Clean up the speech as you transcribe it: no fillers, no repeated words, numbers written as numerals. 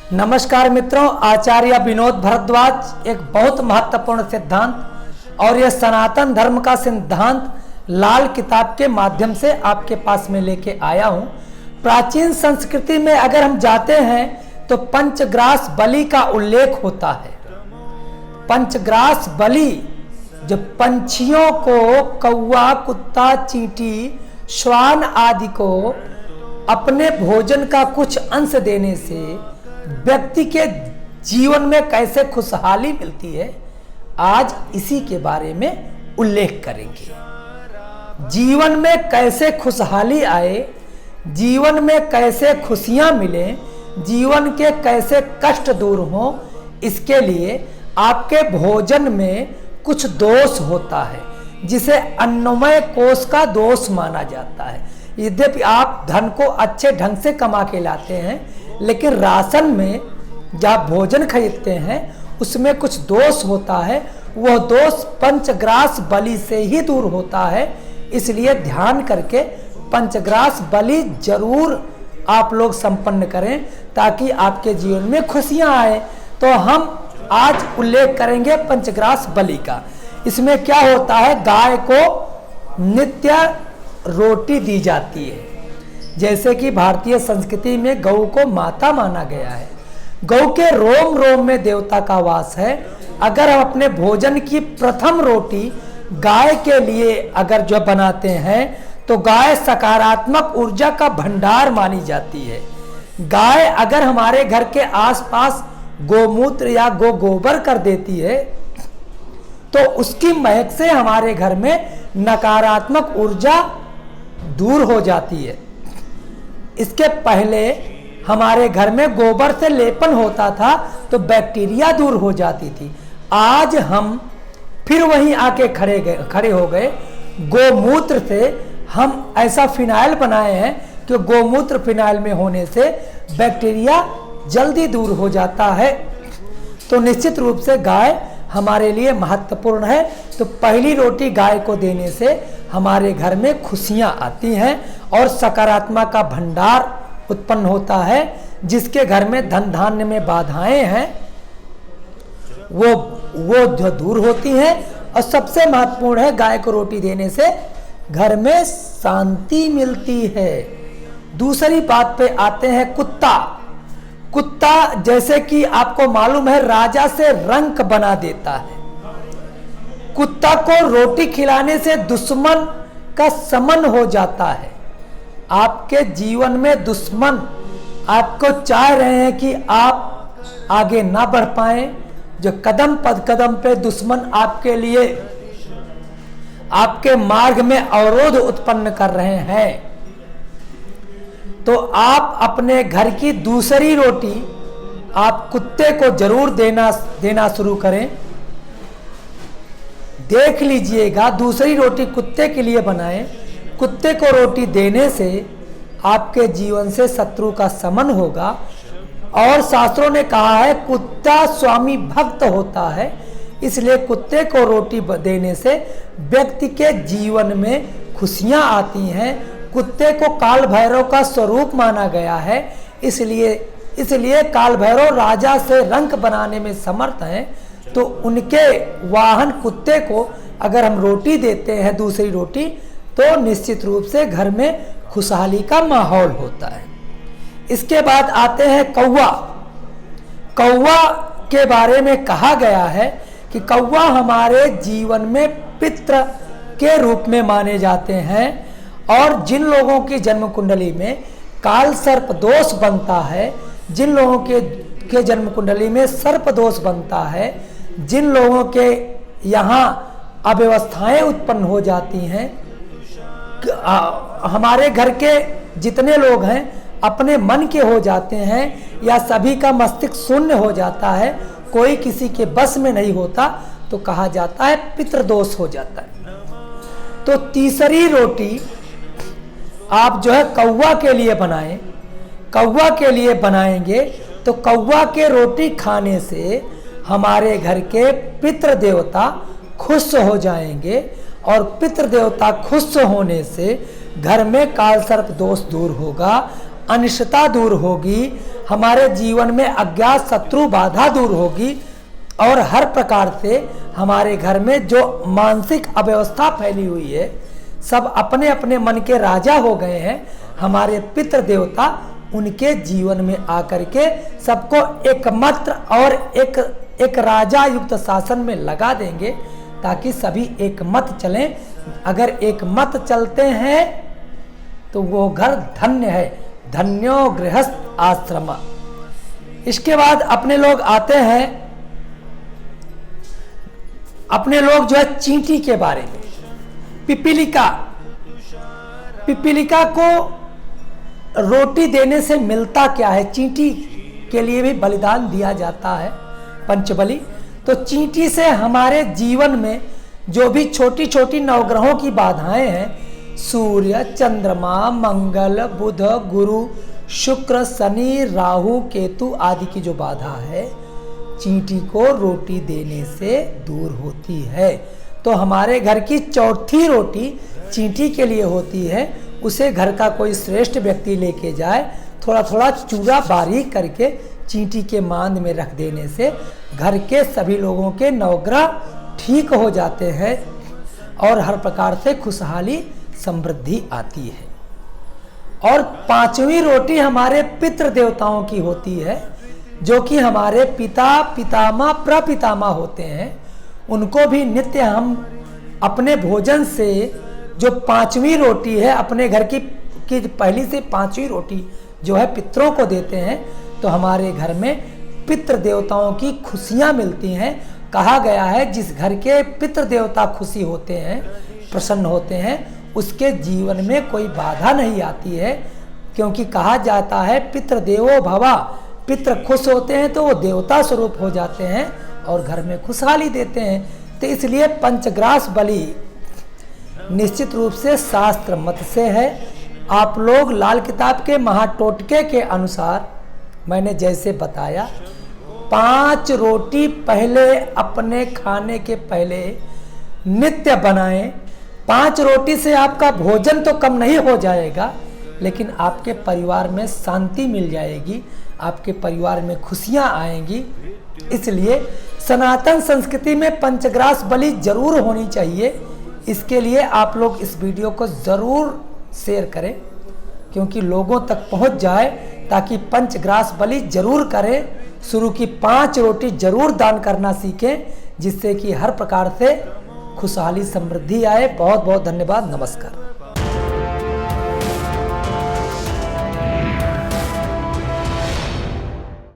नमस्कार मित्रों, आचार्य विनोद भारद्वाज एक बहुत महत्वपूर्ण सिद्धांत और यह सनातन धर्म का सिद्धांत लाल किताब के माध्यम से आपके पास में लेके आया हूं। प्राचीन संस्कृति में अगर हम जाते हैं तो पंचग्रास बलि का उल्लेख होता है। पंचग्रास बलि जो पंछियों को, कौवा, कुत्ता, चींटी, श्वान आदि को अपने भोजन का कुछ अंश देने से व्यक्ति के जीवन में कैसे खुशहाली मिलती है, आज इसी के बारे में उल्लेख करेंगे। जीवन में कैसे खुशहाली आए, जीवन में कैसे खुशियां मिले, जीवन के कैसे कष्ट दूर हो, इसके लिए आपके भोजन में कुछ दोष होता है जिसे अन्नमय कोश का दोष माना जाता है। यद्यपि आप धन को अच्छे ढंग से कमा के लाते हैं, लेकिन राशन में जब भोजन खरीदते हैं उसमें कुछ दोष होता है। वह दोष पंचग्रास बलि से ही दूर होता है। इसलिए ध्यान करके पंचग्रास बलि जरूर आप लोग संपन्न करें ताकि आपके जीवन में खुशियां आए। तो हम आज उल्लेख करेंगे पंचग्रास बलि का। इसमें क्या होता है, गाय को नित्य रोटी दी जाती है। जैसे कि भारतीय संस्कृति में गौ को माता माना गया है। गौ के रोम रोम में देवता का वास है। अगर हम अपने भोजन की प्रथम रोटी गाय के लिए अगर जो बनाते हैं तो गाय सकारात्मक ऊर्जा का भंडार मानी जाती है। गाय अगर हमारे घर के आसपास गोमूत्र या गोबर कर देती है तो उसकी महक से हमारे घर में नकारात्मक ऊर्जा दूर हो जाती है। इसके पहले हमारे घर में गोबर से लेपन होता था तो बैक्टीरिया दूर हो जाती थी। आज हम फिर वहीं आके खड़े हो गए। गोमूत्र से हम ऐसा फिनाइल बनाए हैं कि गोमूत्र फिनाइल में होने से बैक्टीरिया जल्दी दूर हो जाता है। तो निश्चित रूप से गाय हमारे लिए महत्वपूर्ण है। तो पहली रोटी गाय को देने से हमारे घर में खुशियां आती हैं और सकारात्मक का भंडार उत्पन्न होता है। जिसके घर में धन धान्य में बाधाएं हैं वो जो दूर होती हैं। और सबसे महत्वपूर्ण है, गाय को रोटी देने से घर में शांति मिलती है। दूसरी बात पे आते हैं, कुत्ता जैसे कि आपको मालूम है राजा से रंक बना देता है। कुत्ता को रोटी खिलाने से दुश्मन का समन हो जाता है। आपके जीवन में दुश्मन आपको चाह रहे हैं कि आप आगे ना बढ़ पाए, जो कदम पद कदम पे दुश्मन आपके लिए आपके मार्ग में अवरोध उत्पन्न कर रहे हैं, तो आप अपने घर की दूसरी रोटी आप कुत्ते को जरूर देना शुरू करें। देख लीजिएगा, दूसरी रोटी कुत्ते के लिए बनाएं। कुत्ते को रोटी देने से आपके जीवन से शत्रु का समन होगा। और शास्त्रों ने कहा है कुत्ता स्वामी भक्त होता है। इसलिए कुत्ते को रोटी देने से व्यक्ति के जीवन में खुशियां आती हैं। कुत्ते को काल भैरव का स्वरूप माना गया है। इसलिए काल भैरव राजा से रंक बनाने में समर्थ हैं। तो उनके वाहन कुत्ते को अगर हम रोटी देते हैं, दूसरी रोटी, तो निश्चित रूप से घर में खुशहाली का माहौल होता है। इसके बाद आते हैं कौवा के बारे में कहा गया है कि कौवा हमारे जीवन में पितृ के रूप में माने जाते हैं। और जिन लोगों की जन्म कुंडली में काल सर्प दोष बनता है, जिन लोगों के जन्म कुंडली में सर्प दोष बनता है, जिन लोगों के यहाँ अव्यवस्थाएं उत्पन्न हो जाती हैं, हमारे घर के जितने लोग हैं अपने मन के हो जाते हैं या सभी का मस्तिष्क शून्य हो जाता है, कोई किसी के बस में नहीं होता, तो कहा जाता है पितृदोष हो जाता है। तो तीसरी रोटी आप जो है कौवा के लिए बनाएं। कौवा के लिए बनाएंगे तो कौवा के रोटी खाने से हमारे घर के पितृ देवता खुश हो जाएंगे। और पितृ देवता खुश होने से घर में काल सर्प दोष दूर होगा अनिश्चितता दूर होगी, हमारे जीवन में अज्ञात शत्रु बाधा दूर होगी और हर प्रकार से हमारे घर में जो मानसिक अव्यवस्था फैली हुई है, सब अपने अपने मन के राजा हो गए हैं। हमारे पितृ देवता उनके जीवन में आकर के सबको एकमात्र और एक राजा युक्त शासन में लगा देंगे, ताकि सभी एक मत चलें। अगर एक मत चलते हैं तो वो घर धन्य है, धन्यो गृहस्थ आश्रम। इसके बाद अपने लोग आते हैं, अपने लोग जो है चींटी के बारे में। पिपीलिका को रोटी देने से मिलता क्या है? चींटी के लिए भी बलिदान दिया जाता है, पंचबली। तो चींटी से हमारे जीवन में जो भी छोटी छोटी नवग्रहों की बाधाएं हैं, सूर्य, चंद्रमा, मंगल, बुध, गुरु, शुक्र, शनि, राहु, केतु आदि की जो बाधा है, चींटी को रोटी देने से दूर होती है। तो हमारे घर की चौथी रोटी चींटी के लिए होती है। उसे घर का कोई श्रेष्ठ व्यक्ति लेके जाए, थोड़ा थोड़ा चूरा बारीक करके चींटी के मांद में रख देने से घर के सभी लोगों के नवग्रह ठीक हो जाते हैं और हर प्रकार से खुशहाली समृद्धि आती है। और पांचवी रोटी हमारे पितृ देवताओं की होती है, जो कि हमारे पिता, पितामह, प्रपितामह होते हैं। उनको भी नित्य हम अपने भोजन से जो पांचवी रोटी है, अपने घर की पहली से पांचवी रोटी जो है पितरों को देते हैं, तो हमारे घर में पितृ देवताओं की खुशियां मिलती हैं। कहा गया है जिस घर के पितृ देवता खुशी होते हैं, प्रसन्न होते हैं, उसके जीवन में कोई बाधा नहीं आती है। क्योंकि कहा जाता है पितृ देवो भवा, पितृ खुश होते हैं तो वो देवता स्वरूप हो जाते हैं और घर में खुशहाली देते हैं। तो इसलिए पंचग्रास बलि निश्चित रूप से शास्त्र मत से है। आप लोग लाल किताब के महाटोटके के अनुसार मैंने जैसे बताया, 5 रोटी पहले अपने खाने के पहले नित्य बनाएं। 5 रोटी से आपका भोजन तो कम नहीं हो जाएगा, लेकिन आपके परिवार में शांति मिल जाएगी, आपके परिवार में खुशियां आएंगी। इसलिए सनातन संस्कृति में पंचग्रास बलि जरूर होनी चाहिए। इसके लिए आप लोग इस वीडियो को ज़रूर शेयर करें, क्योंकि लोगों तक पहुंच जाए, ताकि पंचग्रास बलि जरूर करें। शुरू की 5 रोटी जरूर दान करना सीखें, जिससे कि हर प्रकार से खुशहाली समृद्धि आए। बहुत बहुत धन्यवाद। नमस्कार।